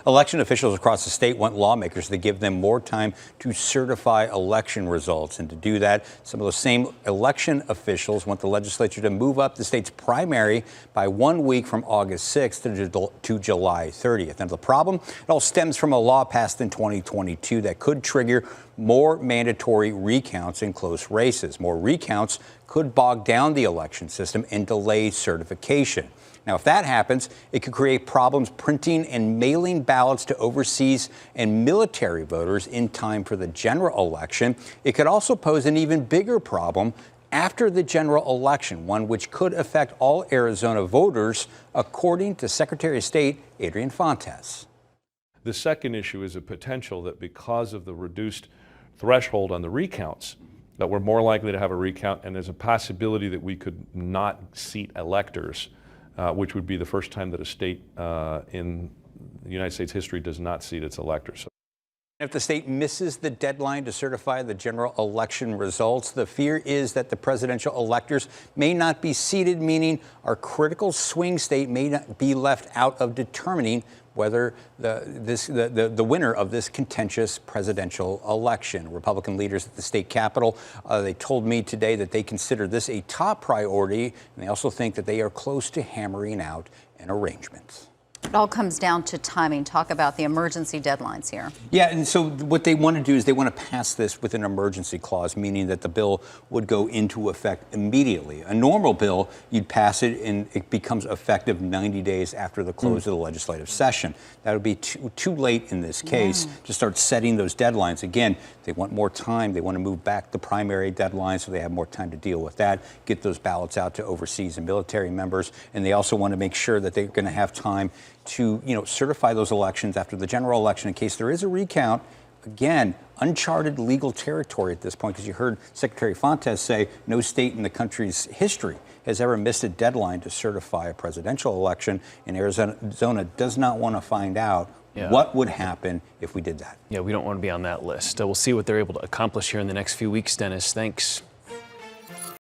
Election officials across the state want lawmakers to give them more time to certify election results. And to do that, some of those same election officials want the legislature to move up the state's primary by 1 week from August 6th to July 30th. Now, the problem, it all stems from a law passed in 2022 that could trigger more mandatory recounts in close races. More recounts could bog down the election system and delay certification. Now, if that happens, it could create problems printing and mailing ballots to overseas and military voters in time for the general election. It could also pose an even bigger problem after the general election, one which could affect all Arizona voters, according to Secretary of State Adrian Fontes. The second issue is a potential that because of the reduced threshold on the recounts, that we're more likely to have a recount, and there's a possibility that we could not seat electors, which would be the first time that a state in the United States history does not seat its electors. If the state misses the deadline to certify the general election results, the fear is that the presidential electors may not be seated, meaning our critical swing state may not be left out of determining whether the winner of this contentious presidential election. Republican leaders at the state capitol, they told me today that they consider this a top priority, and they also think that they are close to hammering out an arrangement. It all comes down to timing. Talk about the emergency deadlines here. Yeah, and so what they want to do is they want to pass this with an emergency clause, meaning that the bill would go into effect immediately. A normal bill, you'd pass it and it becomes effective 90 days after the close of the legislative session. That would be too late in this case to start setting those deadlines. Again, they want more time. They want to move back the primary deadline so they have more time to deal with that, get those ballots out to overseas and military members, and they also want to make sure that they're going to have time to, certify those elections after the general election in case there is a recount. Again, uncharted legal territory at this point, because you heard Secretary Fontes say no state in the country's history has ever missed a deadline to certify a presidential election, and Arizona does not want to find out what would happen if we did that. Yeah, we don't want to be on that list. We'll see what they're able to accomplish here in the next few weeks, Dennis. Thanks.